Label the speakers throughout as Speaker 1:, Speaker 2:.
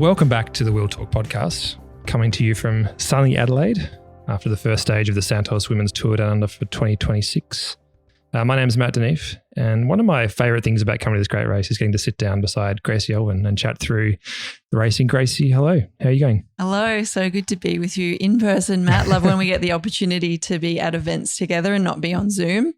Speaker 1: Welcome back to the WorldTour podcast, coming to you from sunny Adelaide after the first stage of the Santos Women's Tour Down Under for 2026. My name is Matt Neef, and one of my favourite things about coming to this great race is getting to sit down beside Gracie Elvin and chat through the racing. Gracie, hello. How are you going?
Speaker 2: Hello. So good to be with you in person, Matt. Love when we get the opportunity to be at events together and not be on Zoom.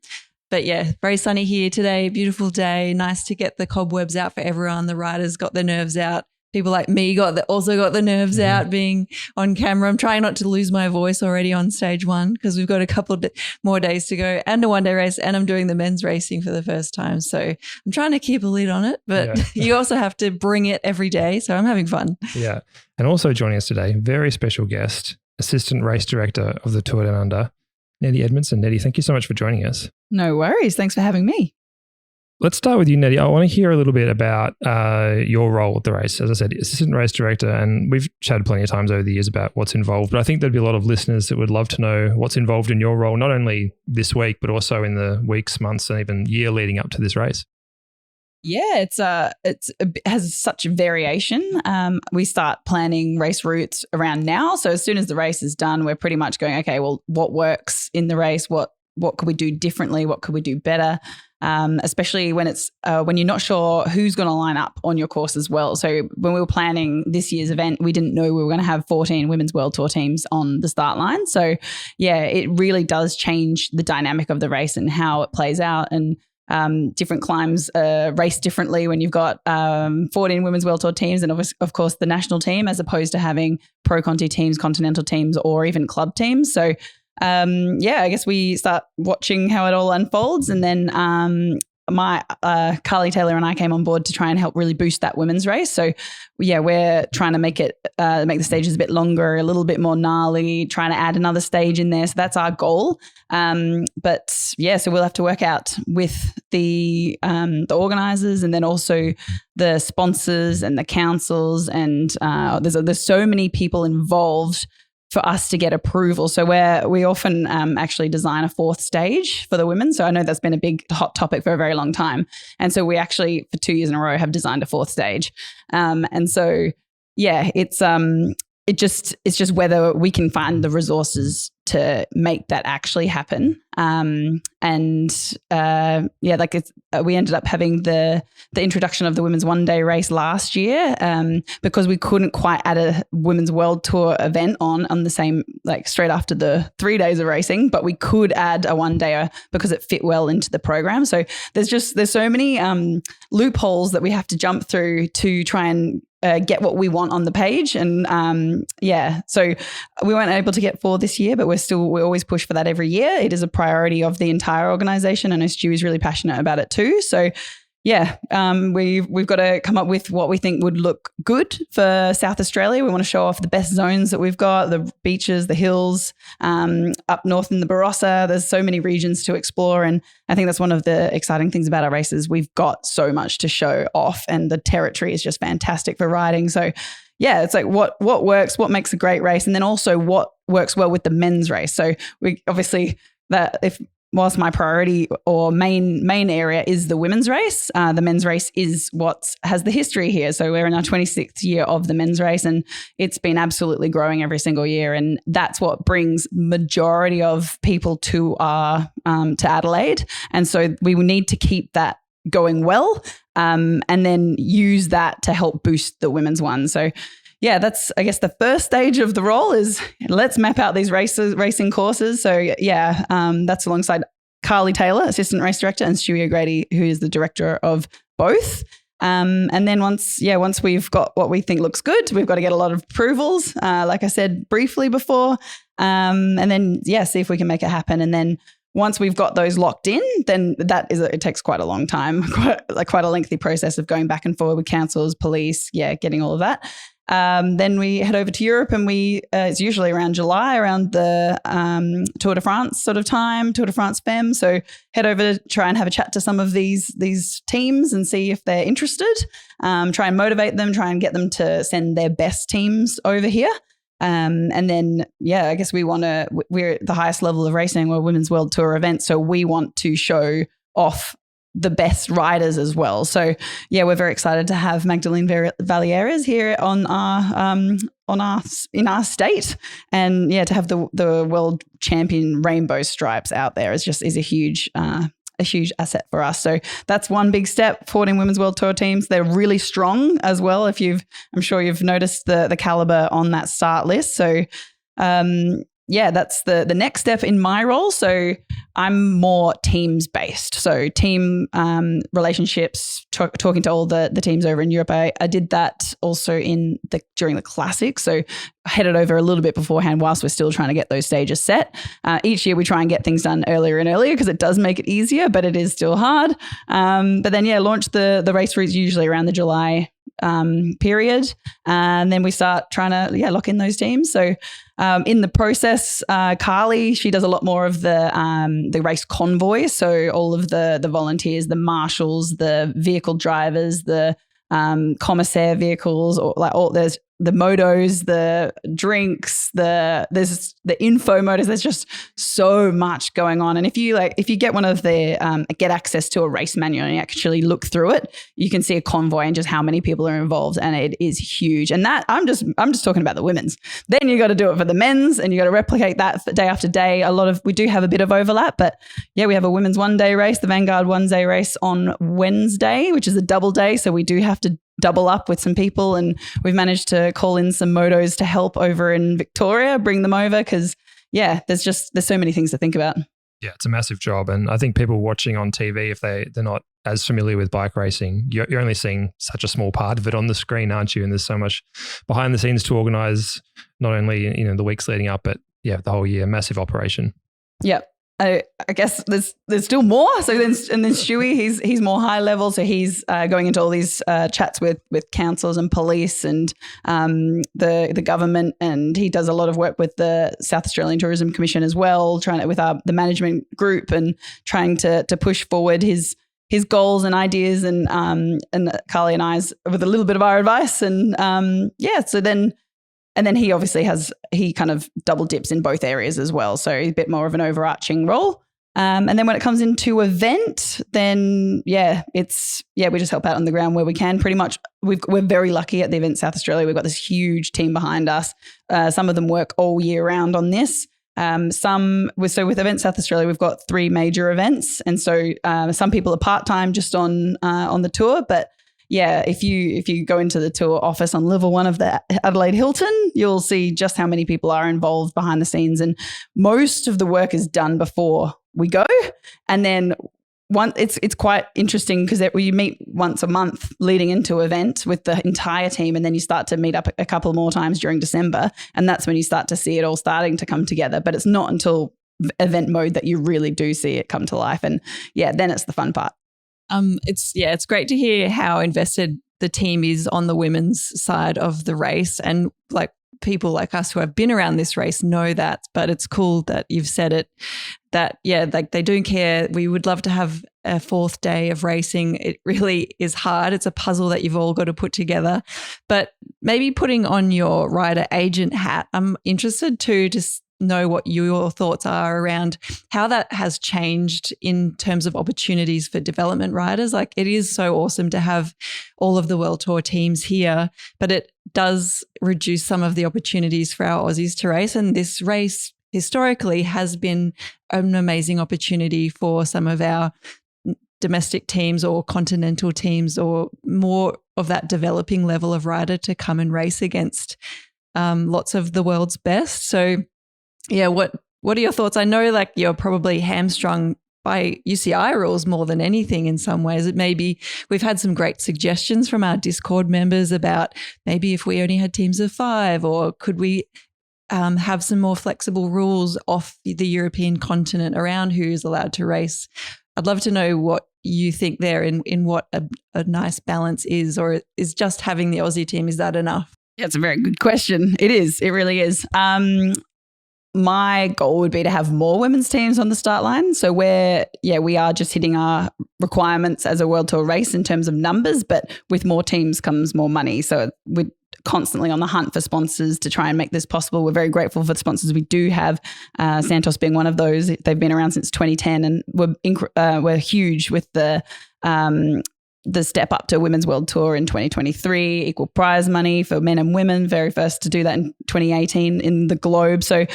Speaker 2: But yeah, very sunny here today, beautiful day. Nice to get the cobwebs out for everyone. The riders got their nerves out. People like me also got the nerves out being on camera. I'm trying not to lose my voice already on stage one because we've got a couple more days to go and a one-day race, and I'm doing the men's racing for the first time. So I'm trying to keep a lid on it, but you also have to bring it every day. So I'm having fun.
Speaker 1: Yeah. And also joining us today, very special guest, Assistant Race Director of the Tour Down Under, Nettie Edmondson. Nettie, thank you so much for joining us.
Speaker 3: No worries. Thanks for having me.
Speaker 1: Let's start with you, Nettie. I want to hear a little bit about your role at the race. As I said, Assistant Race Director, and we've chatted plenty of times over the years about what's involved, but I think there'd be a lot of listeners that would love to know what's involved in your role, not only this week, but also in the weeks, months, and even year leading up to this race.
Speaker 3: Yeah, it has such variation. We start planning race routes around now. So as soon as the race is done, we're pretty much going, okay, well, what works in the race? What could we do differently? What could we do better? Especially when it's when you're not sure who's going to line up on your course as well. So when we were planning this year's event, we didn't know we were going to have 14 Women's World Tour teams on the start line. So yeah, it really does change the dynamic of the race and how it plays out. And different climbs race differently when you've got 14 Women's World Tour teams and of course the national team, as opposed to having Pro Conti teams, continental teams, or even club teams. So I guess we start watching how it all unfolds, and then my Carly Taylor and I came on board to try and help really boost that women's race. So yeah, we're trying to make the stages a bit longer, a little bit more gnarly, trying to add another stage in there. So that's our goal. But yeah, so we'll have to work out with the organisers and then also the sponsors and the councils, and there's so many people involved for us to get approval. So we often actually design a fourth stage for the women. So I know that's been a big hot topic for a very long time. And so we actually, for 2 years in a row, have designed a fourth stage. And so, yeah, it's just whether we can find the resources to make that actually happen. We ended up having the introduction of the women's one-day race last year because we couldn't quite add a women's world tour event on the same, like straight after the 3 days of racing, but we could add a one-dayer because it fit well into the program. So there's so many loopholes that we have to jump through to try and get what we want on the page. And so we weren't able to get 4 this year, but we always push for that every year. It is a priority of the entire organisation. I know Stu is really passionate about it too. So yeah, we've got to come up with what we think would look good for South Australia. We want to show off the best zones that we've got, the beaches, the hills, up north in the Barossa. There's so many regions to explore. And I think that's one of the exciting things about our races. We've got so much to show off, and the territory is just fantastic for riding. So yeah, it's like what works, what makes a great race, and then also what works well with the men's race. So we obviously whilst my priority or main area is the women's race, the men's race is what has the history here. So we're in our 26th year of the men's race, and it's been absolutely growing every single year. And that's what brings majority of people to to Adelaide. And so we will need to keep that going well, and then use that to help boost the women's one. So yeah, that's, I guess, the first stage of the role is let's map out these racing courses. So yeah, that's alongside Carly Taylor, Assistant Race Director, and Stewie O'Grady, who is the Director of both. And then once we've got what we think looks good, we've got to get a lot of approvals, like I said briefly before, and then see if we can make it happen. And then once we've got those locked in, then it takes quite a long time, quite a lengthy process of going back and forward with councils, police, getting all of that. Then we head over to Europe, and it's usually around July, around the Tour de France sort of time, Tour de France Femme. So head over to try and have a chat to some of these teams and see if they're interested. Try and motivate them, try and get them to send their best teams over here. And then, I guess we're at the highest level of racing, we're a Women's World Tour event. So we want to show off the best riders as well. So yeah, we're very excited to have Magdalene Valieres here in our state, and yeah, to have the world champion rainbow stripes out there is a huge asset for us. So that's one big step. 14 women's world tour teams. They're really strong as well. I'm sure you've noticed the caliber on that start list. So yeah, that's the next step in my role. So I'm more teams based. So team relationships, talking to all the teams over in Europe. I did that also during the classic. So I headed over a little bit beforehand whilst we're still trying to get those stages set. Each year we try and get things done earlier and earlier because it does make it easier, but it is still hard. But then launch the race routes usually around the July period, and then we start trying to lock in those teams. So in the process, Carly, she does a lot more of the race convoy. So all of the volunteers, the marshals, the vehicle drivers, the commissaire vehicles, or there's the motos, the drinks, there's the info motors. There's just so much going on. And if you get one of the get access to a race manual and you actually look through it, you can see a convoy and just how many people are involved, and it is huge. And that I'm just talking about the women's. Then you got to do it for the men's, and you got to replicate that day after day. We do have a bit of overlap, but yeah, we have a women's 1-day race, the Vanguard 1-day race on Wednesday, which is a double day. So we do have to double up with some people, and we've managed to call in some motos to help over in Victoria, bring them over, because there's so many things to think about.
Speaker 1: Yeah, it's a massive job. And I think people watching on TV, if they're not as familiar with bike racing, you're only seeing such a small part of it on the screen, aren't you? And there's so much behind the scenes to organize, not only the weeks leading up, but the whole year. Massive operation.
Speaker 3: Yep. I guess there's still more. So then Stewie, he's more high level. So he's going into all these chats with councils and police and the government, and he does a lot of work with the South Australian Tourism Commission as well, with the management group and trying to push forward his goals and ideas, and Carly and I's with a little bit of our advice, and And then he obviously he kind of double dips in both areas as well. So a bit more of an overarching role. And then when it comes into event, then we just help out on the ground where we can. Pretty much we're very lucky at the Event South Australia. We've got this huge team behind us. Some of them work all year round on this. With Event South Australia, we've got 3 major events. And so some people are part-time just on the tour, but if you go into the tour office on level 1 of the Adelaide Hilton, you'll see just how many people are involved behind the scenes. And most of the work is done before we go. And then it's quite interesting because we meet once a month leading into an event with the entire team, and then you start to meet up a couple more times during December. And that's when you start to see it all starting to come together. But it's not until event mode that you really do see it come to life. And then it's the fun part.
Speaker 2: It's great to hear how invested the team is on the women's side of the race, and like people like us who have been around this race know that, but it's cool that you've said it, that they do care. We would love to have a 4th day of racing. It really is hard. It's a puzzle that you've all got to put together, but maybe putting on your rider agent hat, I'm interested to just know what your thoughts are around how that has changed in terms of opportunities for development riders. Like, it is so awesome to have all of the World Tour teams here, but it does reduce some of the opportunities for our Aussies to race. And this race historically has been an amazing opportunity for some of our domestic teams or continental teams or more of that developing level of rider to come and race against lots of the world's best. So what are your thoughts? I know you're probably hamstrung by UCI rules more than anything in some ways. It maybe we've had some great suggestions from our Discord members about maybe if we only had teams of 5, or could we have some more flexible rules off the European continent around who is allowed to race. I'd love to know what you think there in what a nice balance is, or is just having the Aussie team, is that enough?
Speaker 3: Yeah, it's a very good question. It is. It really is. My goal would be to have more women's teams on the start line. So we are just hitting our requirements as a World Tour race in terms of numbers, but with more teams comes more money. So constantly on the hunt for sponsors to try and make this possible. We're very grateful for the sponsors we do have, Santos being one of those. They've been around since 2010 and we're huge with the step up to Women's World Tour in 2023, equal prize money for men and women, very first to do that in 2018 in the globe. So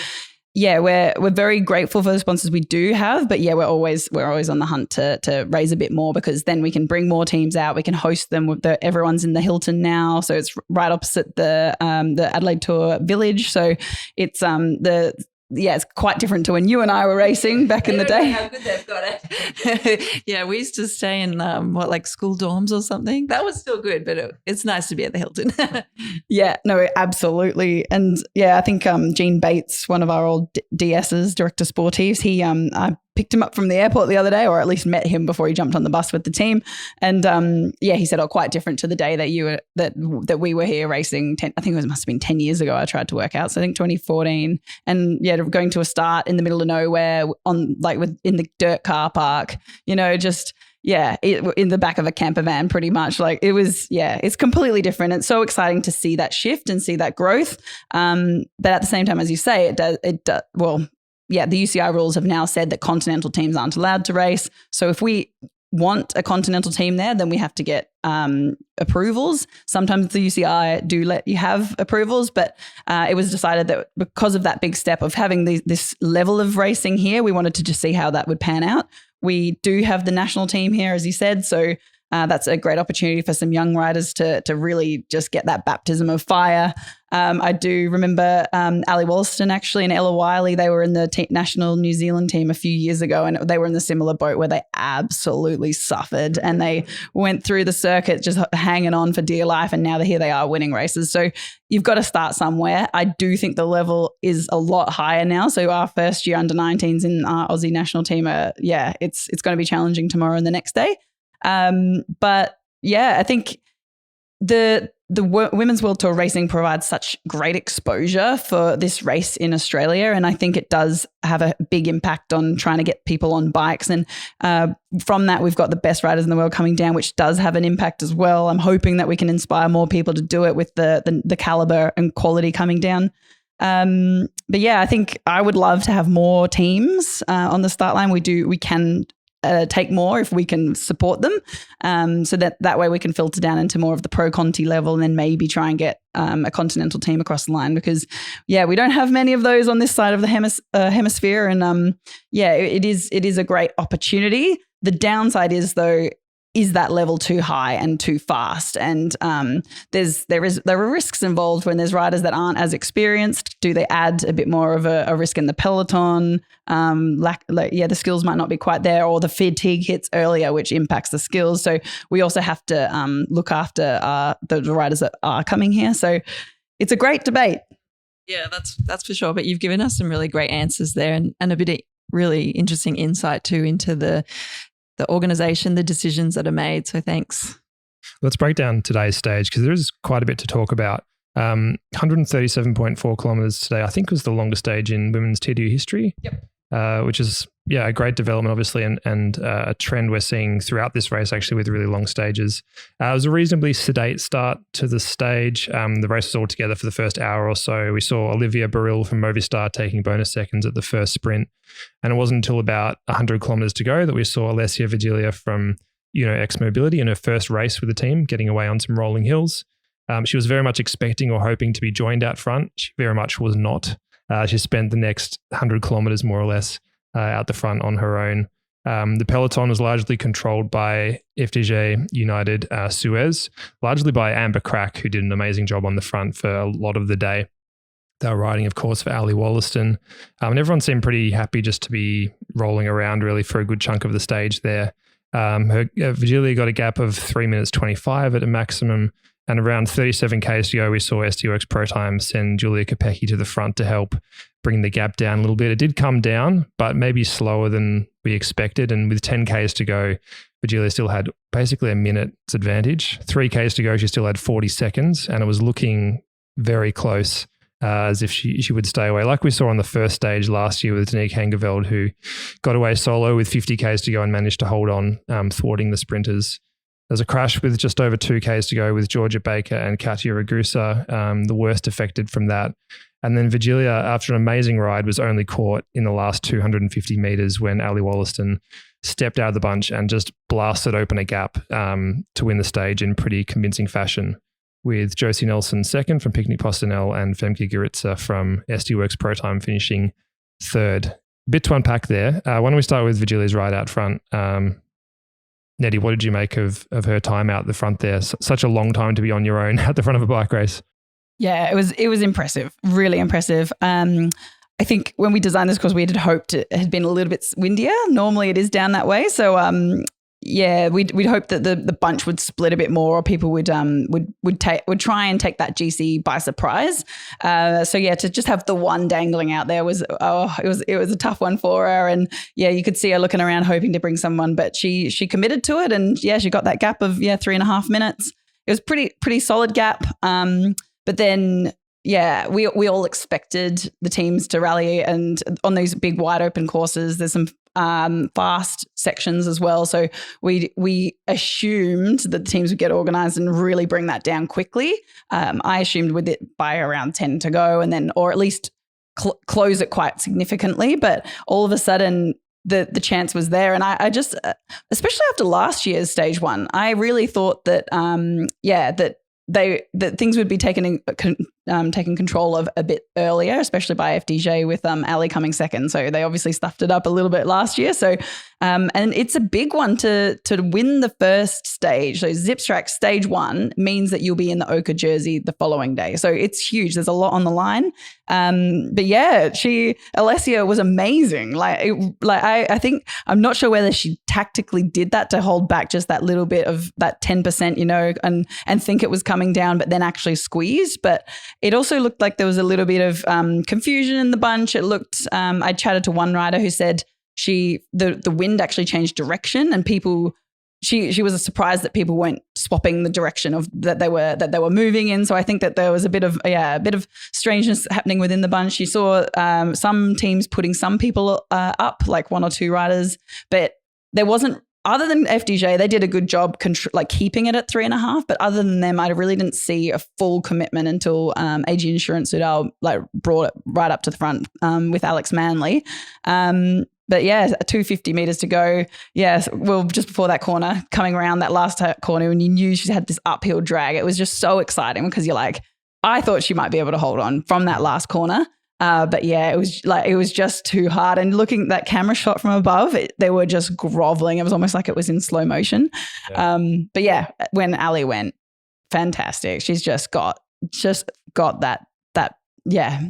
Speaker 3: yeah, we're very grateful for the sponsors we do have, but yeah, we're always on the hunt to raise a bit more, because then we can bring more teams out. We can host them with everyone's in the Hilton now, so it's right opposite the Adelaide Tour Village. So it's it's quite different to when you and I were racing back in the day.
Speaker 2: How good they've got it. Yeah, we used to stay in school dorms or something. That was still good, but it's nice to be at the Hilton.
Speaker 3: Yeah, no, absolutely. And yeah, I think Gene Bates, one of our old DSs, Director Sportives, I picked him up from the airport the other day, or at least met him before he jumped on the bus with the team. And he said, quite different to the day that we were here racing. I think must have been 10 years ago. I tried to work out. So I think 2014. And yeah, going to a start in the middle of nowhere in the dirt car park, just in the back of a camper van, pretty much. Like it was, it's completely different. It's so exciting to see that shift and see that growth. But at the same time, as you say, the UCI rules have now said that continental teams aren't allowed to race. So if we want a continental team there, then we have to get approvals. Sometimes the UCI do let you have approvals, but it was decided that because of that big step of having this level of racing here, we wanted to just see how that would pan out. We do have the national team here, as you said, so that's a great opportunity for some young riders to really just get that baptism of fire. I do remember Ali Wollaston actually and Ella Wiley. They were in the national New Zealand team a few years ago, and they were in the similar boat where they absolutely suffered, and they went through the circuit just hanging on for dear life, and now here they are winning races. So you've got to start somewhere. I do think the level is a lot higher now. So our first year under 19s in our Aussie national team, it's going to be challenging tomorrow and the next day. But yeah, I think the Women's World Tour racing provides such great exposure for this race in Australia, and I think it does have a big impact on trying to get people on bikes. And from that, we've got the best riders in the world coming down, which does have an impact as well. I'm hoping that we can inspire more people to do it with the caliber and quality coming down. But yeah, I think I would love to have more teams on the start line. We can take more if we can support them, so that way we can filter down into more of the pro Conti level, and then maybe try and get a continental team across the line, because we don't have many of those on this side of the hemisphere, and it is a great opportunity. The downside is though, is that level too high and too fast? And there are risks involved when there's riders that aren't as experienced. Do they add a bit more of a risk in the peloton? The skills might not be quite there, or the fatigue hits earlier, which impacts the skills. So we also have to look after the riders that are coming here. So it's a great debate.
Speaker 2: Yeah, that's for sure. But you've given us some really great answers there, and a bit of really interesting insight too into the organisation, the decisions that are made. So thanks.
Speaker 1: Let's break down today's stage, because there is quite a bit to talk about. 137.4 kilometres today, I think, was the longest stage in women's TDU history.
Speaker 2: Yep.
Speaker 1: Which is a great development, obviously, and a trend we're seeing throughout this race, actually, with really long stages. It was a reasonably sedate start to the stage. The race was all together for the first hour or so. We saw Olivia Baril from Movistar taking bonus seconds at the first sprint, and it wasn't until about 100 kilometres to go that we saw Alessia Vigilia from X Mobility in her first race with the team, getting away on some rolling hills. She was very much expecting or hoping to be joined out front. She very much was not. She spent the next 100 kilometres more or less out the front on her own. The peloton was largely controlled by FDJ United Suez, largely by Amber Crack, who did an amazing job on the front for a lot of the day. They were riding, of course, for Ali Wollaston. And everyone seemed pretty happy just to be rolling around really for a good chunk of the stage there. Vigilia got a gap of 3 minutes 25 at a maximum. And around 37 Ks to go, we saw SDOX Pro Time send Julia Kopecky to the front to help bring the gap down a little bit. It did come down, but maybe slower than we expected. And with 10 Ks to go, Vigilia still had basically a minute's advantage. 3 Ks to go, she still had 40 seconds, and it was looking very close, as if she would stay away. Like we saw on the first stage last year with Danique Hangeveld, who got away solo with 50 Ks to go and managed to hold on, thwarting the sprinters. There's a crash with just over 2Ks to go with Georgia Baker and Katia Ragusa, the worst affected from that. And then Virgilia, after an amazing ride, was only caught in the last 250 metres when Ali Wollaston stepped out of the bunch and just blasted open a gap to win the stage in pretty convincing fashion, with Josie Nelson second from Picnic Postinel and Femke Giritsa from SD Works Pro Time finishing third. Bit to unpack there. Why don't we start with Virgilia's ride out front? Nettie, what did you make of her time out the front there? Such a long time to be on your own at the front of a bike race.
Speaker 3: Yeah, it was impressive, really impressive. I think when we designed this course, we had hoped it had been a little bit windier. Normally it is down that way. So we'd hoped that the bunch would split a bit more, or people would try and take that GC by surprise. To just have the one dangling out there was a tough one for her. And yeah, you could see her looking around hoping to bring someone, but she committed to it, and yeah, she got that gap of 3.5 minutes. It was pretty solid gap. But then, yeah, we all expected the teams to rally, and on these big wide open courses, there's some fast sections as well. So we assumed that the teams would get organised and really bring that down quickly. I assumed with it by around 10 to go, and then, or at least close it quite significantly. But all of a sudden, the chance was there. And I just, especially after last year's stage one, I really thought that, that things would be taken control of a bit earlier, especially by FDJ with Ali coming second. So they obviously stuffed it up a little bit last year. So and it's a big one to win the first stage. So Zipstrack stage one means that you'll be in the Oka jersey the following day. So it's huge. There's a lot on the line. But yeah, Alessia was amazing. I think, I'm not sure whether she tactically did that to hold back just that little bit of that 10%, and think it was coming down, but then actually squeezed. But it also looked like there was a little bit of confusion in the bunch. It looked, I chatted to one rider who said the wind actually changed direction, and she was surprised that people weren't swapping the direction of that they were moving in. So I think that there was a bit of strangeness happening within the bunch. You saw some teams putting some people up, like one or two riders, but there wasn't. Other than FDJ, they did a good job keeping it at 3.5. But other than them, I really didn't see a full commitment until AG Insurance Sudal brought it right up to the front with Alex Manley. But yeah, 250 meters to go. Yes, well, just before that corner, coming around that last corner, and you knew she had this uphill drag. It was just so exciting because you're like, I thought she might be able to hold on from that last corner. But yeah, it was just too hard. And looking at that camera shot from above, they were just groveling. It was almost like it was in slow motion. Yeah. But yeah, when Ali went, fantastic. She's just got that yeah.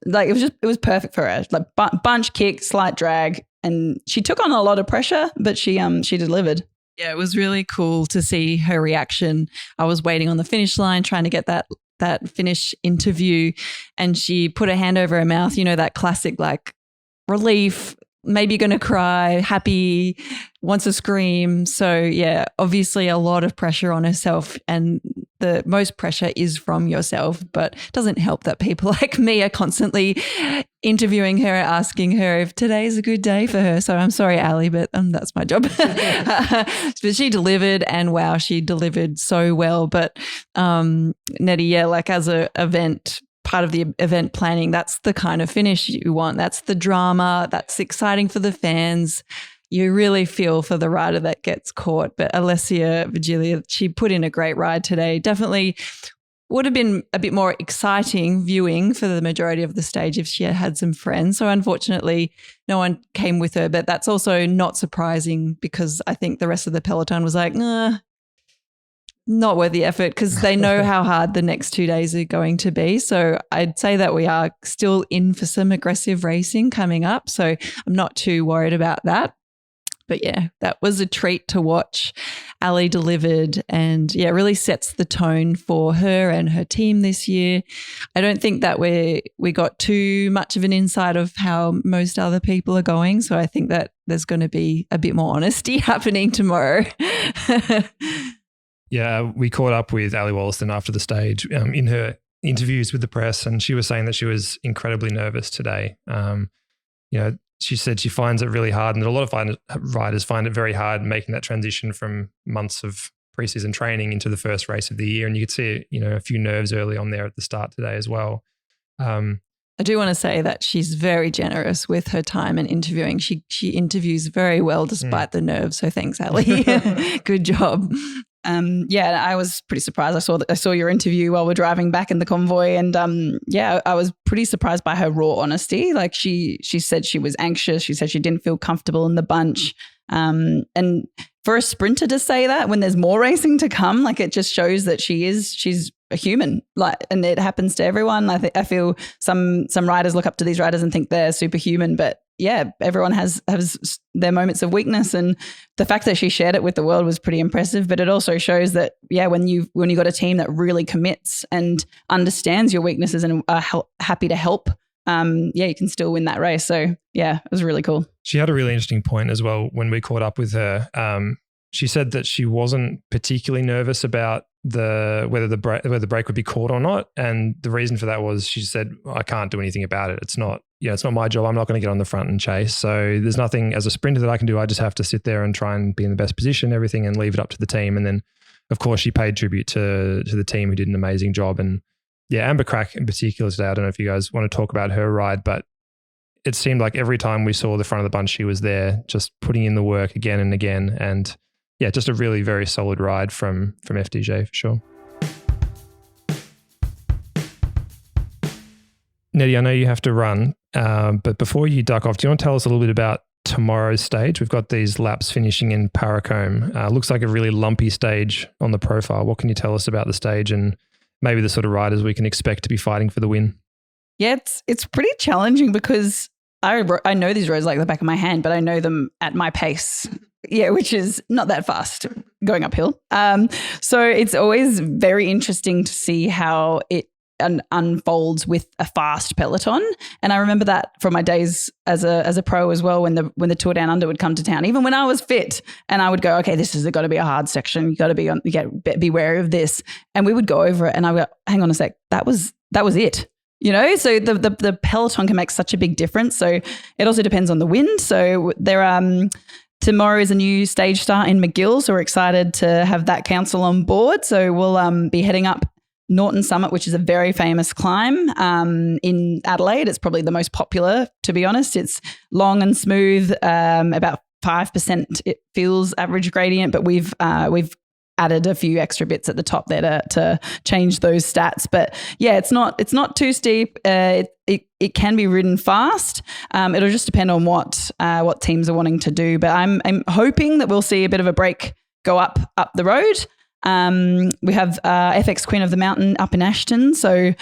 Speaker 3: It was perfect for her. Like bunch kick, slight drag, and she took on a lot of pressure, but she delivered.
Speaker 2: Yeah, it was really cool to see her reaction. I was waiting on the finish line trying to get that finish interview, and she put her hand over her mouth, that classic relief, maybe going to cry, happy, wants to scream. So yeah, obviously a lot of pressure on herself, and the most pressure is from yourself, but it doesn't help that people like me are constantly interviewing her, asking her if today's a good day for her. So I'm sorry, Ali, but that's my job. But she delivered, and wow, she delivered so well. But Nettie, yeah, as a event, part of the event planning, that's the kind of finish you want. That's the drama. That's exciting for the fans. You really feel for the rider that gets caught. But Alessia Virgilia, she put in a great ride today. Definitely would have been a bit more exciting viewing for the majority of the stage if she had some friends. So unfortunately, no one came with her. But that's also not surprising, because I think the rest of the peloton was like, nah, not worth the effort, because they know how hard the next 2 days are going to be. So I'd say that we are still in for some aggressive racing coming up. So I'm not too worried about that. But yeah, that was a treat to watch. Ali delivered, and yeah, really sets the tone for her and her team this year. I don't think that we got too much of an insight of how most other people are going. So I think that there's going to be a bit more honesty happening tomorrow.
Speaker 1: Yeah, we caught up with Ali Wollaston after the stage in her interviews with the press, and she was saying that she was incredibly nervous today. She said she finds it really hard, and a lot of riders find it very hard making that transition from months of preseason training into the first race of the year. And you could see, a few nerves early on there at the start today as well.
Speaker 2: I do want to say that she's very generous with her time and interviewing. She interviews very well despite the nerves. So thanks, Ali. Good job.
Speaker 3: I was pretty surprised. I saw your interview while we're driving back in the convoy, and I was pretty surprised by her raw honesty. Like she said she was anxious. She said she didn't feel comfortable in the bunch. And for a sprinter to say that when there's more racing to come, like it just shows that she's a human, and it happens to everyone. I feel some riders look up to these riders and think they're superhuman, but yeah, everyone has their moments of weakness, and the fact that she shared it with the world was pretty impressive. But it also shows that when you got a team that really commits and understands your weaknesses and are happy to help, you can still win that race. So yeah, it was really cool.
Speaker 1: She had a really interesting point as well when we caught up with her. She said that she wasn't particularly nervous about whether the brake would be caught or not, and the reason for that was she said, I can't do anything about it. It's not my job. I'm not going to get on the front and chase. So there's nothing as a sprinter that I can do. I just have to sit there and try and be in the best position, everything, and leave it up to the team. And then, of course, she paid tribute to the team who did an amazing job. And yeah, Amber Crack in particular today. I don't know if you guys want to talk about her ride, but it seemed like every time we saw the front of the bunch, she was there, just putting in the work again and again. And yeah, just a really very solid ride from FDJ for sure. Nettie, I know you have to run, but before you duck off, do you want to tell us a little bit about tomorrow's stage? We've got these laps finishing in Paracombe. Looks like a really lumpy stage on the profile. What can you tell us about the stage and maybe the sort of riders we can expect to be fighting for the win?
Speaker 3: Yeah, it's pretty challenging because I know these roads like the back of my hand, but I know them at my pace. Yeah, which is not that fast going uphill. So it's always very interesting to see how it unfolds with a fast peloton. And I remember that from my days as a pro as well, when the Tour Down Under would come to town, even when I was fit, and I would go, okay, this has got to be a hard section. You got to be wary of this. And we would go over it, and I would go, hang on a sec, that was it. So the peloton can make such a big difference. So it also depends on the wind. So tomorrow is a new stage start in McGill, so we're excited to have that council on board. So we'll be heading up Norton Summit, which is a very famous climb in Adelaide. It's probably the most popular, to be honest. It's long and smooth, about 5% it feels average gradient, but we've added a few extra bits at the top there to change those stats. But yeah, it's not too steep. It can be ridden fast. It'll just depend on what teams are wanting to do. But I'm hoping that we'll see a bit of a break go up the road. We have FX Queen of the Mountain up in Ashton, so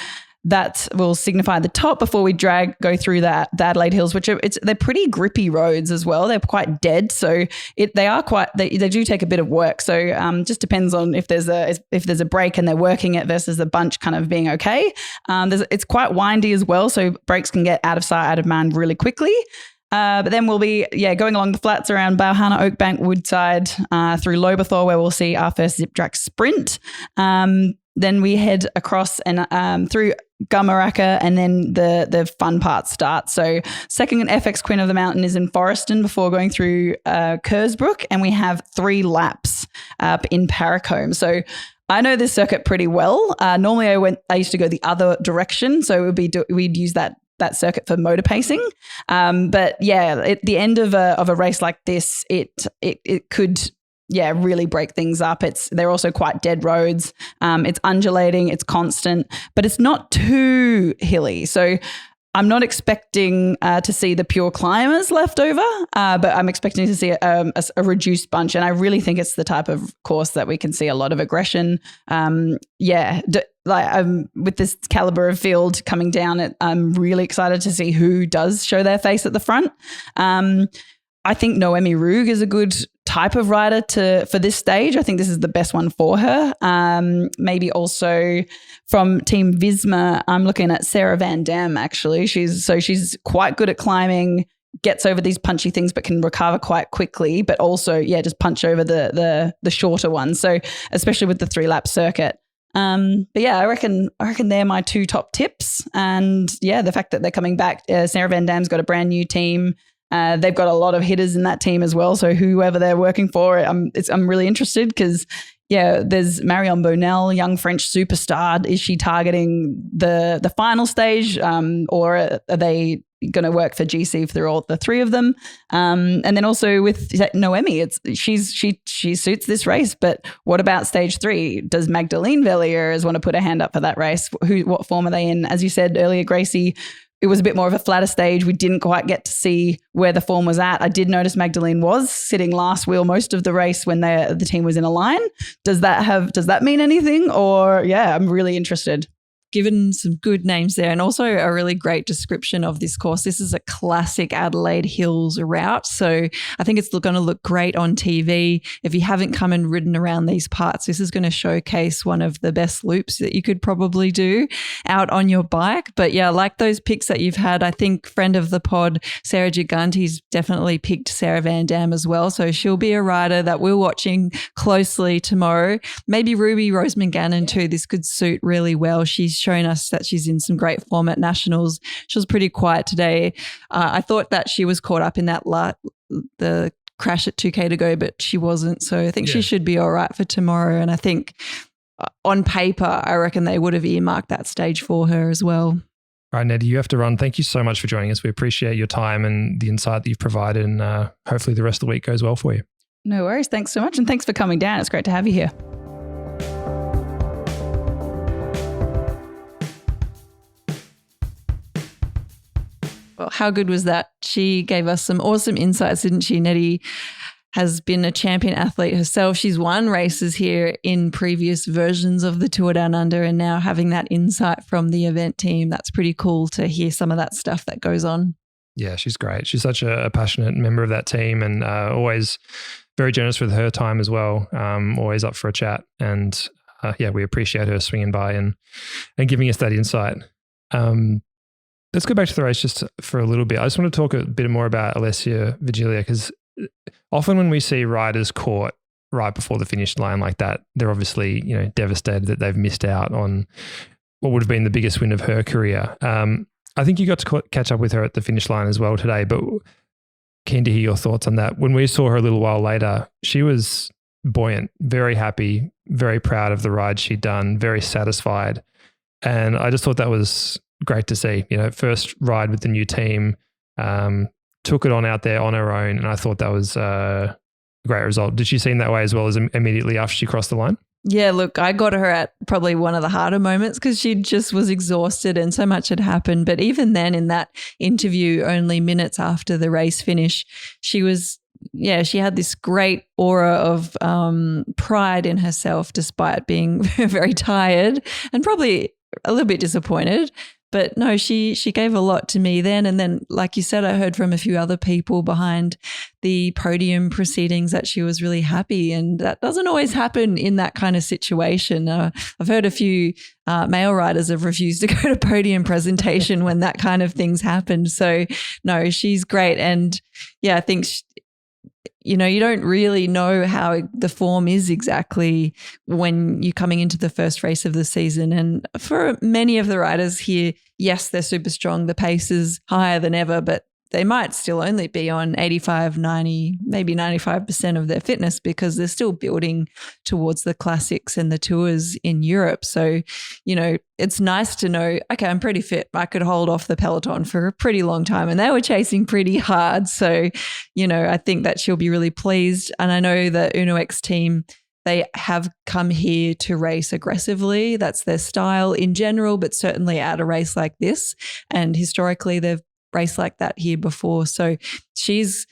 Speaker 3: that will signify the top before we go through the Adelaide Hills, which they're pretty grippy roads as well. They're quite dead, so they do take a bit of work. So just depends on if there's a break and they're working it versus the bunch kind of being okay. It's quite windy as well, so breaks can get out of sight, out of mind really quickly. But then we'll be going along the flats around Bauhana, Oakbank, Woodside, through Lobethal, where we'll see our first zip track sprint. Then we head across and through Gumaraka, and then the fun part starts. So second FX Queen of the Mountain is in Forreston before going through Kersbrook, and we have 3 laps up in Paracombe. So I know this circuit pretty well. Normally I used to go the other direction, so we'd use that circuit for motor pacing. But yeah, at the end of a race like this, it could really break things up. They're also quite dead roads. It's undulating, it's constant, but it's not too hilly. So I'm not expecting to see the pure climbers left over, but I'm expecting to see a reduced bunch. And I really think it's the type of course that we can see a lot of aggression. With this caliber of field coming down, I'm really excited to see who does show their face at the front. I think Noemi Rugg is a good type of rider for this stage. I think this is the best one for her. Maybe also from Team Visma, I'm looking at Sarah Van Dam actually. She's quite good at climbing, gets over these punchy things but can recover quite quickly, but also just punch over the shorter ones. So especially with the 3-lap circuit. But yeah, I reckon they're my 2 top tips. And yeah, the fact that they're coming back, Sarah Van Dam's got a brand new team. They've got a lot of hitters in that team as well. So whoever they're working for, I'm really interested because there's Marion Bonell, young French superstar. Is she targeting the final stage, or are they going to work for GC for all the three of them? And then also with Noemi, she suits this race. But what about stage 3? Does Magdalene Velliers want to put a hand up for that race? What form are they in? As you said earlier, Gracie, it was a bit more of a flatter stage. We didn't quite get to see where the form was at. I did notice Magdalene was sitting last wheel most of the race when the team was in a line. Does that mean anything? Or I'm really interested.
Speaker 2: Given some good names there, and also a really great description of this course. This is a classic Adelaide Hills route, so I think it's going to look great on TV. If you haven't come and ridden around these parts, this is going to showcase one of the best loops that you could probably do out on your bike. But yeah, like those picks that you've had, I think friend of the pod, Sarah Giganti's definitely picked Sarah Van Dam as well, so she'll be a rider that we're watching closely tomorrow. Maybe Ruby Roseman Gannon too. This could suit really well. She's shown us that she's in some great form at Nationals. She was pretty quiet today. I thought that she was caught up in that the crash at 2K to go, but she wasn't. So I think she should be all right for tomorrow. And I think on paper, I reckon they would have earmarked that stage for her as well.
Speaker 1: All right, Nettie, you have to run. Thank you so much for joining us. We appreciate your time and the insight that you've provided, and hopefully the rest of the week goes well for you.
Speaker 3: No worries. Thanks so much. And thanks for coming down. It's great to have you here.
Speaker 2: Well, how good was that? She gave us some awesome insights, didn't she? Nettie has been a champion athlete herself. She's won races here in previous versions of the Tour Down Under, and now having that insight from the event team, that's pretty cool to hear some of that stuff that goes on. Yeah,
Speaker 1: she's great. She's such a passionate member of that team, and always very generous with her time as well. Always up for a chat. And we appreciate her swinging by and giving us that insight. Let's go back to the race just for a little bit. I just want to talk a bit more about Alessia Vigilia, because often when we see riders caught right before the finish line like that, they're obviously, devastated that they've missed out on what would have been the biggest win of her career. I think you got to catch up with her at the finish line as well today, but keen to hear your thoughts on that. When we saw her a little while later, she was buoyant, very happy, very proud of the ride she'd done, very satisfied. And I just thought that was great to see. First ride with the new team, took it on out there on her own, and I thought that was a great result. Did she seem that way as well as immediately after she crossed the line?
Speaker 2: Yeah, look, I got her at probably one of the harder moments because she just was exhausted and so much had happened. But even then, in that interview only minutes after the race finish, she had this great aura of pride in herself despite being very tired and probably a little bit disappointed. But no, she gave a lot to me then. And then, like you said, I heard from a few other people behind the podium proceedings that she was really happy. And that doesn't always happen in that kind of situation. I've heard a few male riders have refused to go to podium presentation when that kind of things happened. So no, she's great. And I think you don't really know how the form is exactly when you're coming into the first race of the season. And for many of the riders here, yes, they're super strong. The pace is higher than ever, but they might still only be on 85, 90, maybe 95% of their fitness because they're still building towards the classics and the tours in Europe. So, it's nice to know, okay, I'm pretty fit. I could hold off the peloton for a pretty long time, and they were chasing pretty hard. So, I think that she'll be really pleased. And I know the Uno X team, they have come here to race aggressively. That's their style in general, but certainly at a race like this. And historically, they've race like that here before. So she's,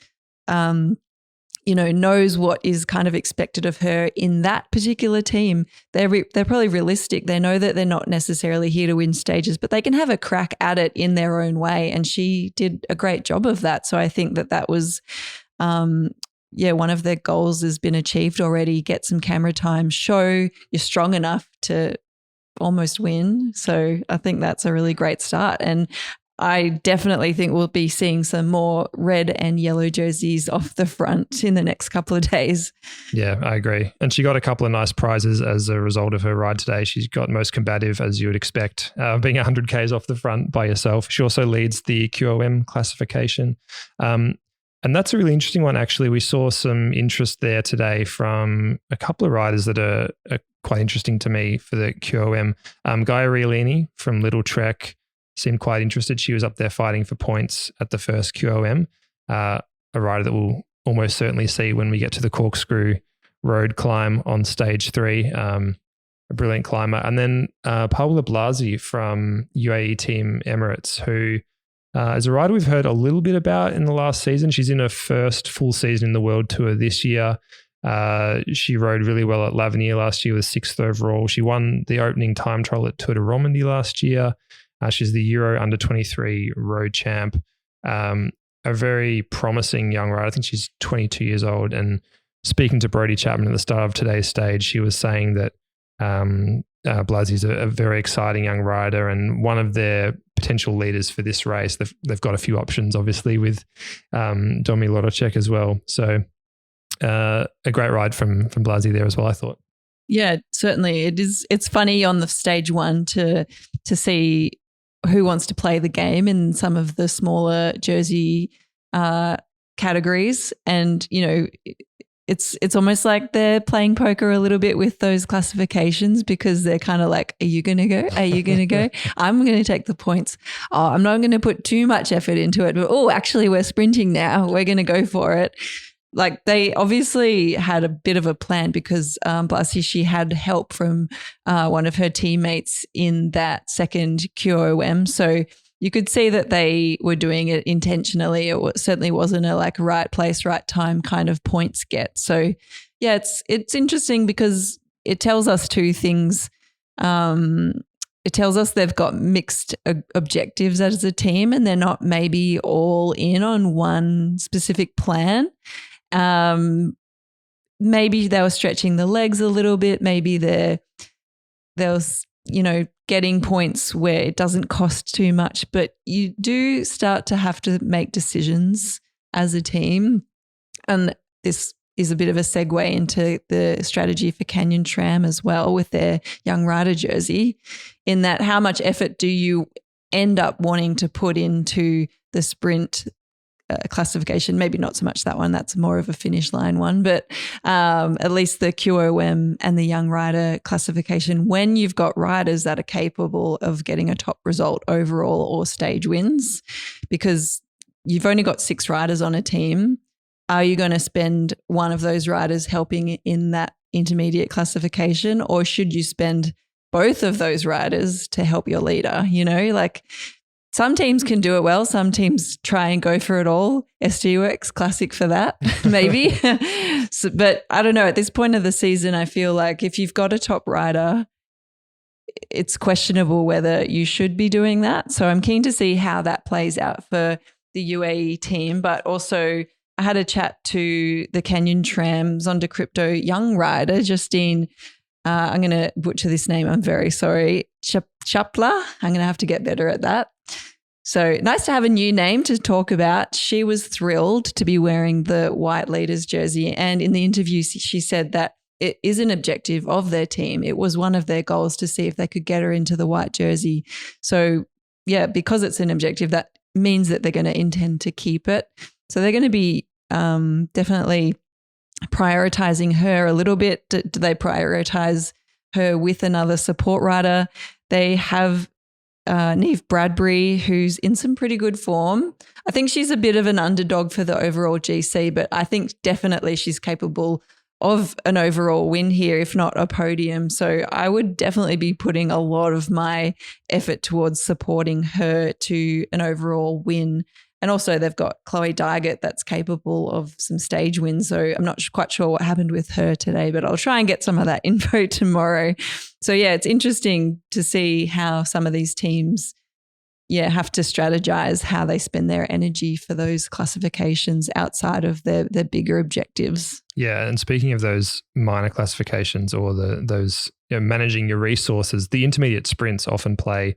Speaker 2: knows what is kind of expected of her in that particular team. They're probably realistic. They know that they're not necessarily here to win stages, but they can have a crack at it in their own way. And she did a great job of that. So I think that was, one of their goals has been achieved already. Get some camera time, show you're strong enough to almost win. So I think that's a really great start. And I definitely think we'll be seeing some more red and yellow jerseys off the front in the next couple of days.
Speaker 1: Yeah, I agree. And she got a couple of nice prizes as a result of her ride today. She's got most combative, as you would expect, being 100 Ks off the front by yourself. She also leads the QOM classification. And And that's a really interesting one, actually. We saw some interest there today from a couple of riders that are quite interesting to me for the QOM. Gaia Riolini from Little Trek seemed quite interested. She was up there fighting for points at the first QOM, a rider that we'll almost certainly see when we get to the Corkscrew Road climb on stage 3, a brilliant climber. And then Paula Blasi from UAE Team Emirates, who is a rider we've heard a little bit about in the last season. She's in her first full season in the World Tour this year. She rode really well at L'Avenir last year with 6th overall. She won the opening time trial at Tour de Romandie last year. She's the Euro Under-23 road champ. A very promising young rider. I think she's 22 years old. And speaking to Brodie Chapman at the start of today's stage, she was saying that Blasi's a very exciting young rider and one of their potential leaders for this race. They've got a few options, obviously, with Domi Lodocek as well. So a great ride from Blasi there as well, I thought.
Speaker 2: Yeah, certainly. It's funny on the stage 1 to see who wants to play the game in some of the smaller jersey categories. And, you know, it's almost like they're playing poker a little bit with those classifications, because they're kind of like, are you going to go? Are you going to go? I'm going to take the points. Oh, I'm not going to put too much effort into it. But, oh, actually, we're sprinting now. We're going to go for it. Like, they obviously had a bit of a plan, because Blasi, she had help from one of her teammates in that second QOM. So you could see that they were doing it intentionally. It certainly wasn't a like right place, right time kind of points get. So yeah, it's interesting because it tells us two things. It tells us they've got mixed objectives as a team, and they're not maybe all in on one specific plan. Maybe they were stretching the legs a little bit. Maybe there was, you know, getting points where it doesn't cost too much, but you do start to have to make decisions as a team. And this is a bit of a segue into the strategy for Canyon Tram as well with their young rider jersey, in that how much effort do you end up wanting to put into the sprint classification? Maybe not so much that one, that's more of a finish line one, but at least the QOM and the young rider classification, when you've got riders that are capable of getting a top result overall or stage wins, because you've only got 6 riders on a team. Are you going to spend one of those riders helping in that intermediate classification, or should you spend both of those riders to help your leader? You know, like, some teams can do it well. Some teams try and go for it all. STUX, classic for that, maybe. So, but I don't know. At this point of the season, I feel like if you've got a top rider, it's questionable whether you should be doing that. So I'm keen to see how that plays out for the UAE team. But also, I had a chat to the Canyon Tram Zonda Crypto young rider, Justine. I'm going to butcher this name. I'm very sorry. Chapla. I'm going to have to get better at that. So nice to have a new name to talk about. She was thrilled to be wearing the white leaders jersey. And in the interview, she said that it is an objective of their team. It was one of their goals to see if they could get her into the white jersey. So yeah, because it's an objective, that means that they're going to intend to keep it. So they're going to be definitely prioritizing her a little bit. Do they prioritize her with another support rider? They have Neef Bradbury, who's in some pretty good form. I think she's a bit of an underdog for the overall GC, but I think definitely she's capable of an overall win here, if not a podium. So I would definitely be putting a lot of my effort towards supporting her to an overall win. And also they've got Chloe Dygert that's capable of some stage wins. So I'm not quite sure what happened with her today, but I'll try and get some of that info tomorrow. So yeah, it's interesting to see how some of these teams have to strategize how they spend their energy for those classifications outside of their bigger objectives.
Speaker 1: Yeah, and speaking of those minor classifications or those managing your resources, the intermediate sprints often play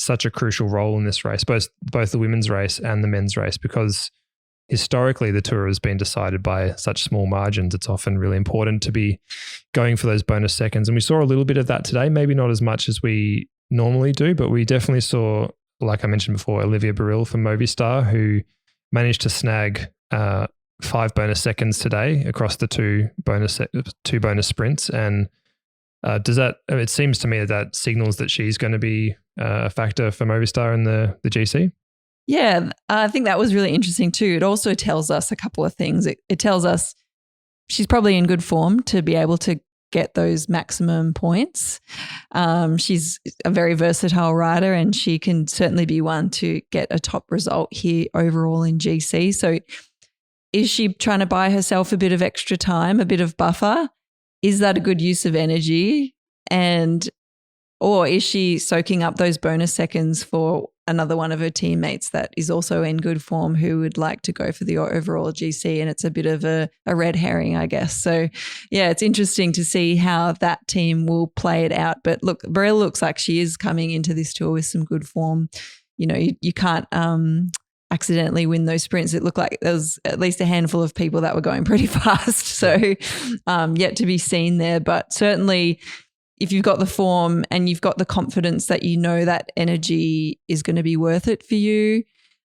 Speaker 1: such a crucial role in this race, both the women's race and the men's race, because historically the tour has been decided by such small margins. It's often really important to be going for those bonus seconds. And we saw a little bit of that today, maybe not as much as we normally do, but we definitely saw, like I mentioned before, Olivia Baril from Movistar, who managed to snag 5 bonus seconds today across the two bonus sprints. And it seems to me that signals that she's going to be a factor for Movistar in the GC.
Speaker 2: Yeah, I think that was really interesting too. It also tells us a couple of things. It tells us she's probably in good form to be able to get those maximum points. She's a very versatile rider, and she can certainly be one to get a top result here overall in GC. So is she trying to buy herself a bit of extra time, a bit of buffer? Is that a good use of energy? Or is she soaking up those bonus seconds for another one of her teammates that is also in good form who would like to go for the overall GC? And it's a bit of a red herring, I guess. So, yeah, it's interesting to see how that team will play it out. But look, Baril looks like she is coming into this tour with some good form. You know, you can't accidentally win those sprints. It looked like there was at least a handful of people that were going pretty fast. So yet to be seen there. But certainly if you've got the form and you've got the confidence that you know that energy is going to be worth it for you,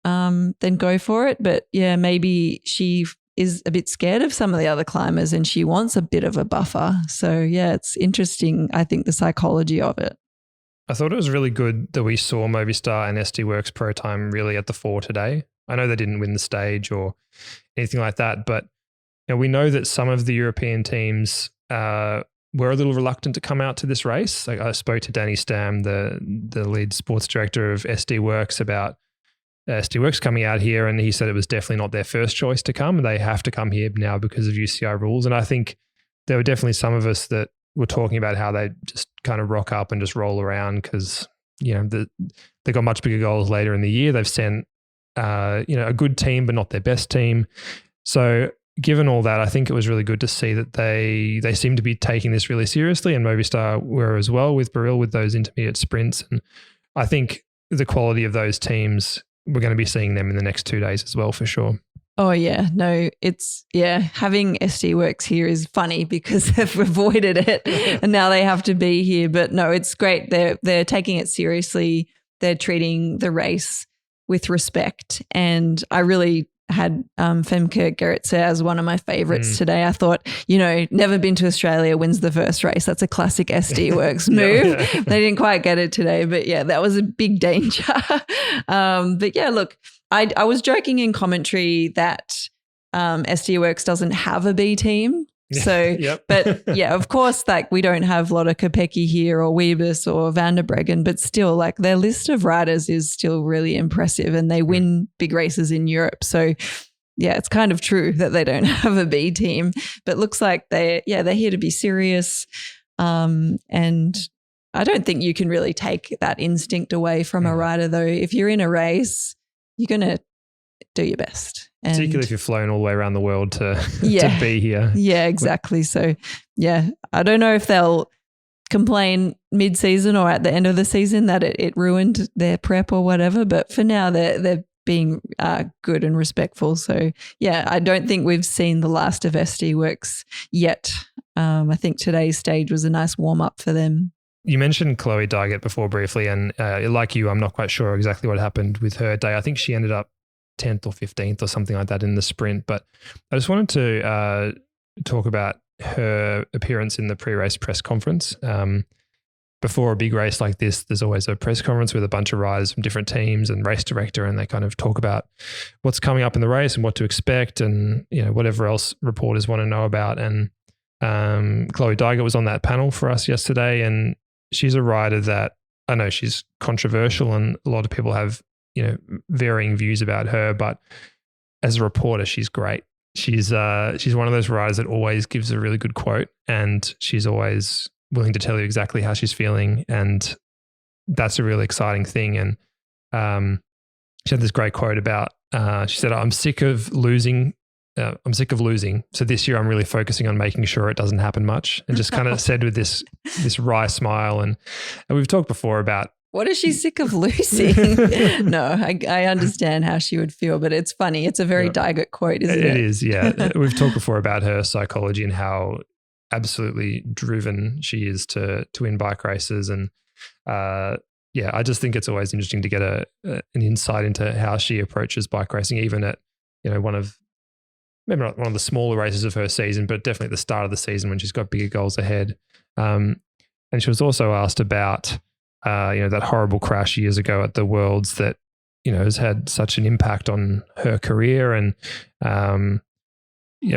Speaker 2: then go for it. But yeah, maybe she is a bit scared of some of the other climbers and she wants a bit of a buffer. So yeah, it's interesting, I think, the psychology of it.
Speaker 1: I thought it was really good that we saw Movistar and SD Works Pro Time really at the fore today. I know they didn't win the stage or anything like that, but we know that some of the European teams were a little reluctant to come out to this race. Like I spoke to Danny Stam, the lead sports director of SD Works, about SD Works coming out here, and he said it was definitely not their first choice to come. They have to come here now because of UCI rules. And I think there were definitely some of us that were talking about how they just kind of rock up and just roll around because, they got much bigger goals later in the year. They've sent, a good team, but not their best team. So given all that, I think it was really good to see that they seem to be taking this really seriously, and Movistar were as well with Baril with those intermediate sprints. And I think the quality of those teams, we're going to be seeing them in the next 2 days as well for sure.
Speaker 2: Oh yeah, no, having SD Works here is funny because they've avoided it and now they have to be here. But no, it's great. They're taking it seriously. They're treating the race with respect, and I really had Femke Gerritsen as one of my favorites today. I thought, never been to Australia, wins the first race. That's a classic SD Works move. Yeah. They didn't quite get it today, but yeah, that was a big danger. But yeah, look, I was joking in commentary that SD Works doesn't have a B team. So, but yeah, of course, like we don't have Lotte Kopecky here or Wiebes or Van der Breggen, but still like their list of riders is still really impressive and they win big races in Europe. So yeah, it's kind of true that they don't have a B team, but looks like they're here to be serious. And I don't think you can really take that instinct away from a rider though. If you're in a race, you're going to do your best.
Speaker 1: Particularly if you've flown all the way around the world to be here.
Speaker 2: Yeah, exactly. So, yeah, I don't know if they'll complain mid-season or at the end of the season that it ruined their prep or whatever, but for now they're being good and respectful. So, yeah, I don't think we've seen the last of SD Works yet. I think today's stage was a nice warm-up for them.
Speaker 1: You mentioned Chloe Dygert before briefly, and like you, I'm not quite sure exactly what happened with her day. I think she ended up 10th or 15th or something like that in the sprint. But I just wanted to talk about her appearance in the pre-race press conference. Before a big race like this, there's always a press conference with a bunch of riders from different teams and race director, and they kind of talk about what's coming up in the race and what to expect and whatever else reporters want to know about. And Chloe Dygert was on that panel for us yesterday, and she's a rider that I know she's controversial and a lot of people have varying views about her, but as a reporter, she's great. She's one of those riders that always gives a really good quote, and she's always willing to tell you exactly how she's feeling, and that's a really exciting thing. And she had this great quote about, she said, I'm sick of losing. So this year I'm really focusing on making sure it doesn't happen much, and just kind of said with this wry smile. And we've talked before about,
Speaker 2: what is she sick of losing? No, I understand how she would feel, but it's funny. It's a very Dygert quote, isn't it?
Speaker 1: It is, yeah. We've talked before about her psychology and how absolutely driven she is to win bike races. And I just think it's always interesting to get an insight into how she approaches bike racing, even at one of maybe not one of the smaller races of her season, but definitely at the start of the season when she's got bigger goals ahead. And she was also asked about, that horrible crash years ago at the Worlds that, has had such an impact on her career. And,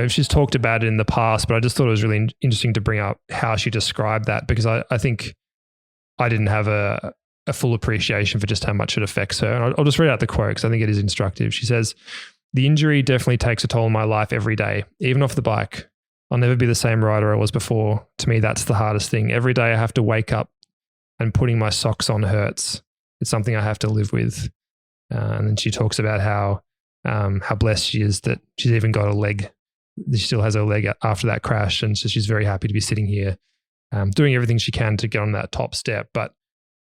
Speaker 1: she's talked about it in the past, but I just thought it was really interesting to bring up how she described that, because I think I didn't have a full appreciation for just how much it affects her. And I'll just read out the quote because I think it is instructive. She says, "The injury definitely takes a toll on my life every day, even off the bike. I'll never be the same rider I was before. To me, that's the hardest thing. Every day I have to wake up and putting my socks on hurts. It's something I have to live with." And then she talks about how blessed she is that she's even got a leg. She still has her leg after that crash. And so she's very happy to be sitting here doing everything she can to get on that top step. But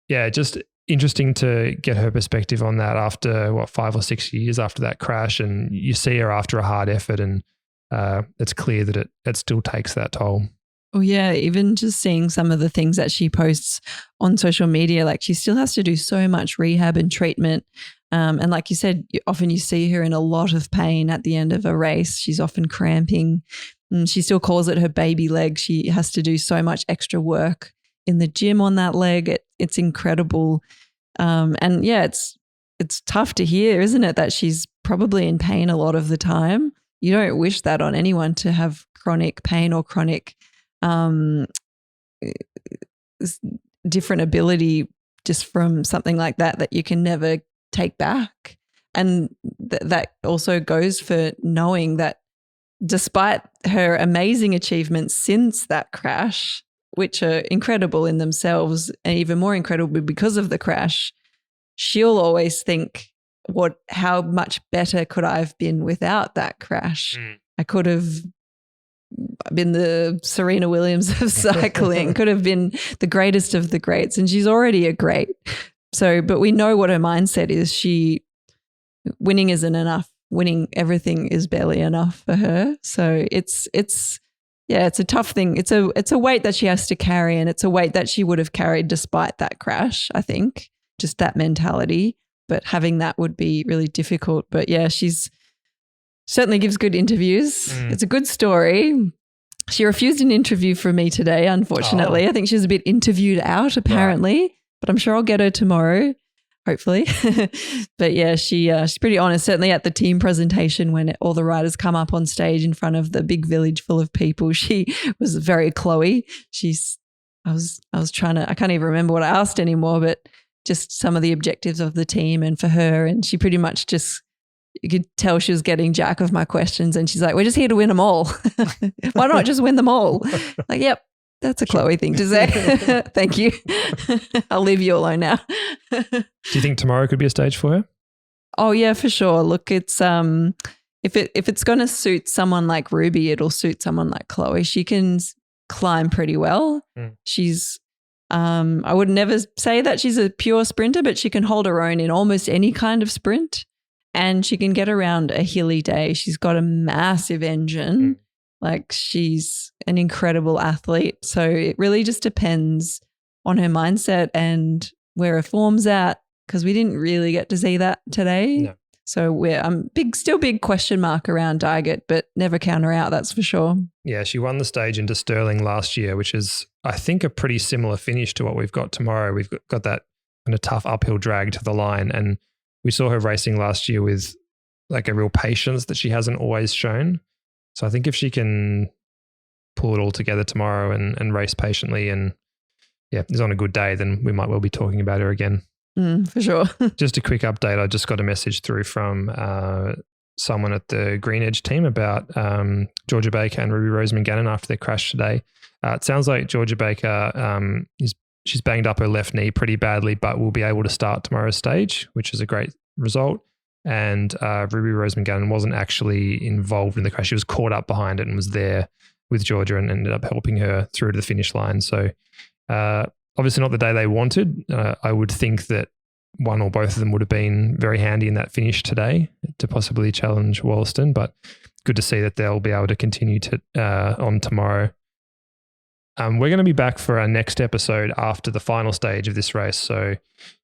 Speaker 1: yeah, just interesting to get her perspective on that after 5 or 6 years after that crash. And you see her after a hard effort, and it's clear that it still takes that toll.
Speaker 2: Oh yeah, even just seeing some of the things that she posts on social media, like she still has to do so much rehab and treatment. And like you said, often you see her in a lot of pain at the end of a race. She's often cramping. And she still calls it her baby leg. She has to do so much extra work in the gym on that leg. It's incredible. And yeah, it's tough to hear, isn't it, that she's probably in pain a lot of the time. You don't wish that on anyone, to have chronic pain or chronic different ability just from something like that you can never take back. And that also goes for knowing that despite her amazing achievements since that crash, which are incredible in themselves and even more incredible because of the crash, she'll always think, how much better could I have been without that crash? I could have been the Serena Williams of cycling, could have been the greatest of the greats, and she's already a great. So, but we know what her mindset is. Winning isn't enough. Winning everything is barely enough for her. So it's a tough thing. It's a weight that she has to carry, and it's a weight that she would have carried despite that crash, I think, just that mentality. But having that would be really difficult. But yeah, she's certainly gives good interviews. It's a good story. She refused an interview from me today, unfortunately. I think she was a bit interviewed out, apparently. Right. But I'm sure I'll get her tomorrow, hopefully. But yeah, she's pretty honest. Certainly at the team presentation, when all the riders come up on stage in front of the big village full of people, she was very Chloe. I was trying to, I can't even remember what I asked anymore, but just some of the objectives of the team and for her. And she pretty much just, you could tell she was getting jack of my questions, and she's like, "We're just here to win them all. Why not just win them all?" Like, yep, that's a Chloe thing to say. Thank you. I'll leave you alone now.
Speaker 1: Do you think tomorrow could be a stage for her?
Speaker 2: Oh yeah, for sure. Look, it's if it's going to suit someone like Ruby, it'll suit someone like Chloe. She can climb pretty well. She's I would never say that she's a pure sprinter, but she can hold her own in almost any kind of sprint. And she can get around a hilly day. She's got a massive engine. Like, she's an incredible athlete. So it really just depends on her mindset and where her form's at, because we didn't really get to see that today. No. So we're still big question mark around Dygert, but never count her out, that's for sure. Yeah, she won the stage into Stirling last year, which is, I think, a pretty similar finish to what we've got tomorrow. We've got that kind of tough uphill drag to the line, and we saw her racing last year with like a real patience that she hasn't always shown. So I think if she can pull it all together tomorrow and race patiently and is on a good day, then we might well be talking about her again. For sure. Just a quick update. I just got a message through from someone at the Green Edge team about Georgia Baker and Ruby Roseman Gannon after their crash today. It sounds like Georgia Baker she's banged up her left knee pretty badly, but will be able to start tomorrow's stage, which is a great result. And Ruby Roseman Gannon wasn't actually involved in the crash. She was caught up behind it and was there with Georgia and ended up helping her through to the finish line. So obviously not the day they wanted. I would think that one or both of them would have been very handy in that finish today to possibly challenge Wollaston, but good to see that they'll be able to continue on tomorrow. We're going to be back for our next episode after the final stage of this race. So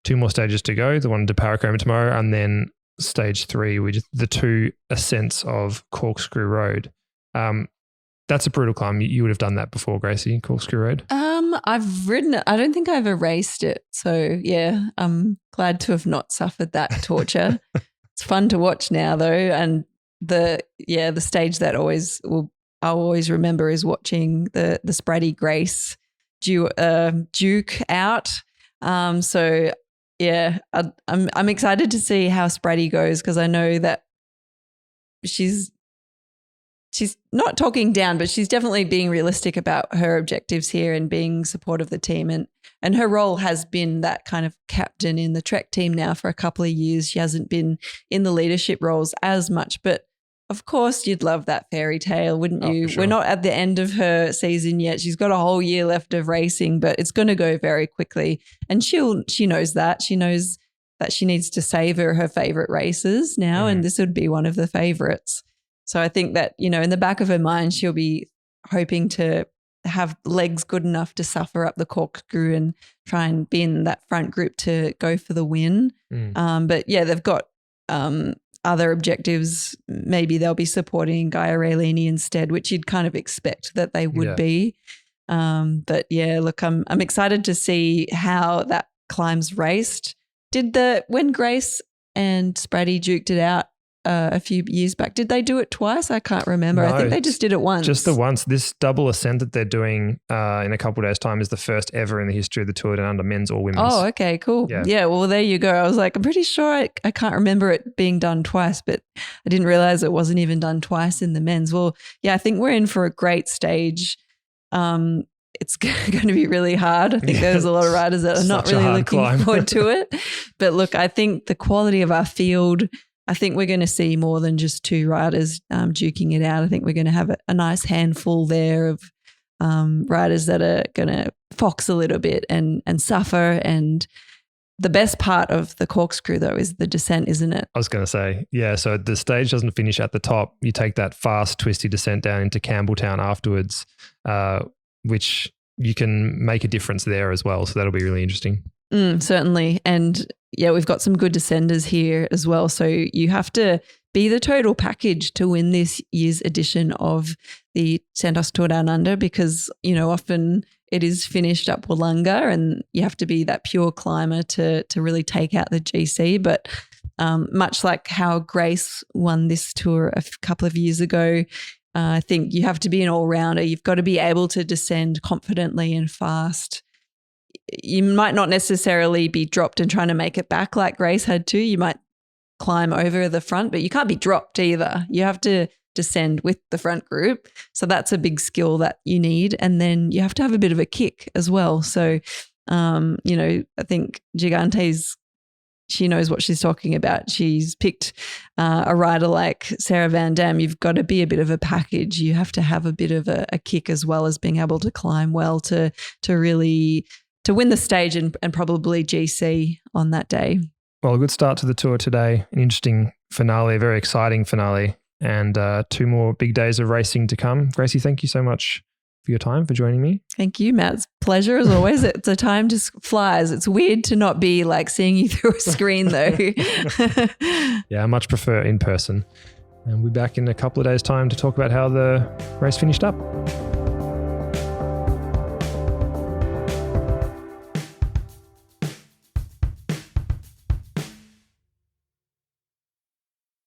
Speaker 2: 2 more stages to go, the one to Paracoma tomorrow, and then
Speaker 1: stage 3, which is the 2 ascents of Corkscrew Road. That's a brutal climb. You would have done that before, Gracie, Corkscrew Road?
Speaker 2: I've ridden it. I don't think I've erased it. So yeah, I'm glad to have not suffered that torture. It's fun to watch now though. And the stage that I'll always remember is watching the Spratty Grace Duke out. So yeah, I'm excited to see how Spratty goes, because I know that she's not talking down, but she's definitely being realistic about her objectives here and being supportive of the team. And her role has been that kind of captain in the Trek team now for a couple of years. She hasn't been in the leadership roles as much, but of course you'd love that fairy tale, wouldn't you?
Speaker 1: For sure.
Speaker 2: We're not at the end of her season yet. She's got a whole year left of racing, but it's going to go very quickly. And she knows that. She knows that she needs to savor her favorite races now, and this would be one of the favorites. So I think that, in the back of her mind, she'll be hoping to have legs good enough to suffer up the corkscrew and try and be in that front group to go for the win. But yeah, they've got other objectives. Maybe they'll be supporting Gaia Raylini instead, which you'd kind of expect that they would be. But yeah, look, I'm excited to see how that climb's raced. When Grace and Spratty duked it out a few years back, did they do it twice? I can't remember.
Speaker 1: No,
Speaker 2: I think they just did it once.
Speaker 1: Just the once. This double ascent that they're doing in a couple of days' time is the first ever in the history of the Tour Down Under, men's or women's.
Speaker 2: Oh, okay, cool. Yeah, well, there you go. I was like, I'm pretty sure I can't remember it being done twice, but I didn't realize it wasn't even done twice in the men's. Well, yeah, I think we're in for a great stage. It's going to be really hard. I think there's a lot of riders that are not really looking forward to it. But look, I think the quality of our field, I think we're going to see more than just 2 riders duking it out. I think we're going to have a nice handful there of riders that are going to fox a little bit and suffer. And the best part of the corkscrew, though, is the descent, isn't it?
Speaker 1: I was going to say, yeah, so the stage doesn't finish at the top. You take that fast, twisty descent down into Campbelltown afterwards, which you can make a difference there as well. So that'll be really interesting.
Speaker 2: Certainly. And yeah, we've got some good descenders here as well. So you have to be the total package to win this year's edition of the Santos Tour Down Under, because, often it is finished up Wollonga and you have to be that pure climber to really take out the GC. But much like how Grace won this tour a couple of years ago, I think you have to be an all-rounder. You've got to be able to descend confidently and fast. You might not necessarily be dropped and trying to make it back like Grace had to. You might climb over the front, but you can't be dropped either. You have to descend with the front group. So that's a big skill that you need. And then you have to have a bit of a kick as well. So, I think Gigante's, she knows what she's talking about. She's picked a rider like Sarah Van Dam. You've got to be a bit of a package. You have to have a bit of a kick as well as being able to climb well to really to win the stage and probably GC on that day.
Speaker 1: Well, a good start to the tour today. An interesting finale, a very exciting finale, and 2 more big days of racing to come. Gracie, thank you so much for your time, for joining me.
Speaker 2: Thank you, Matt. It's a pleasure as always. The time just flies. It's weird to not be like seeing you through a screen though.
Speaker 1: Yeah, I much prefer in person. And we'll be back in a couple of days' time to talk about how the race finished up.